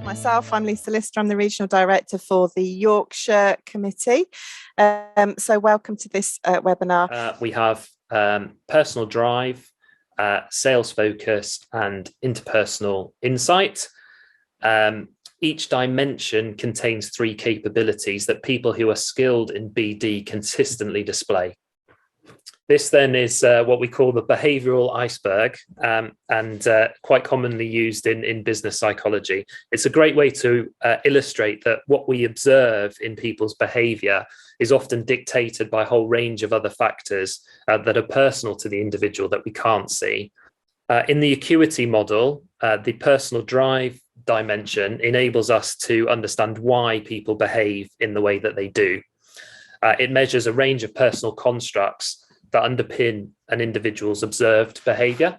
myself. I'm Lisa Lister. I'm the Regional Director for the Yorkshire Committee. So welcome to this webinar. We have personal drive, sales focus and interpersonal insight. Each dimension contains 3 capabilities that people who are skilled in BD consistently display. This then is what we call the behavioural iceberg, and quite commonly used in business psychology. It's a great way to illustrate that what we observe in people's behaviour is often dictated by a whole range of other factors that are personal to the individual that we can't see. In the acuity model, the personal drive dimension enables us to understand why people behave in the way that they do. It measures a range of personal constructs that underpin an individual's observed behaviour.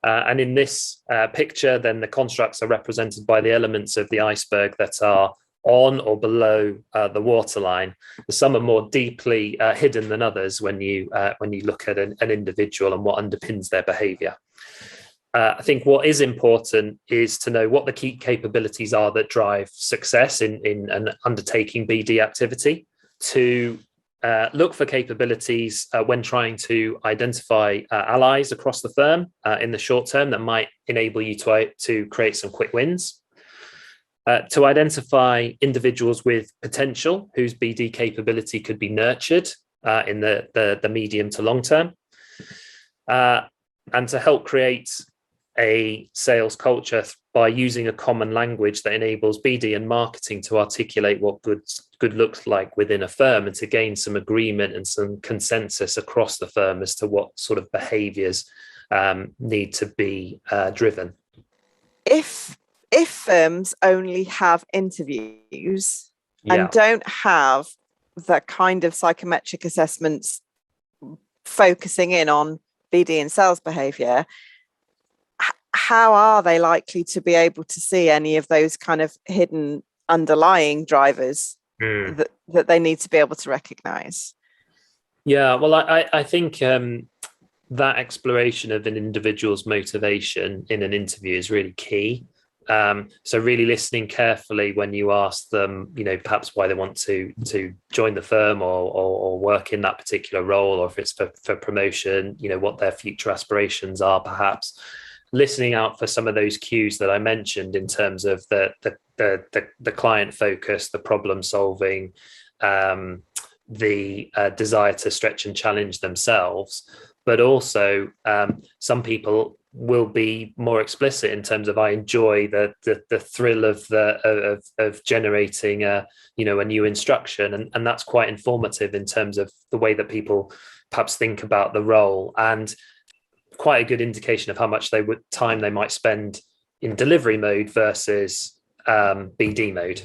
And in this picture, then the constructs are represented by the elements of the iceberg that are on or below the waterline. Some are more deeply hidden than others when you look at an individual and what underpins their behaviour. I think what is important is to know what the key capabilities are that drive success in an undertaking BD activity, to look for capabilities when trying to identify allies across the firm in the short term that might enable you to create some quick wins. To identify individuals with potential whose BD capability could be nurtured in the medium to long term. And to help create a sales culture by using a common language that enables BD and marketing to articulate what good looks like within a firm, and to gain some agreement and some consensus across the firm as to what sort of behaviours need to be driven. If firms only have interviews and don't have the kind of psychometric assessments focusing in on BD and sales behaviour, how are they likely to be able to see any of those kind of hidden underlying drivers that they need to be able to recognise? Yeah, well, I think that exploration of an individual's motivation in an interview is really key. So really listening carefully when you ask them, perhaps why they want to join the firm or work in that particular role, or if it's for promotion, what their future aspirations are, perhaps. Listening out for some of those cues that I mentioned in terms of the client focus, the problem solving, the desire to stretch and challenge themselves, but also some people will be more explicit in terms of I enjoy the thrill of generating a new instruction, and that's quite informative in terms of the way that people perhaps think about the role, and quite a good indication of how much time they might spend in delivery mode versus BD mode.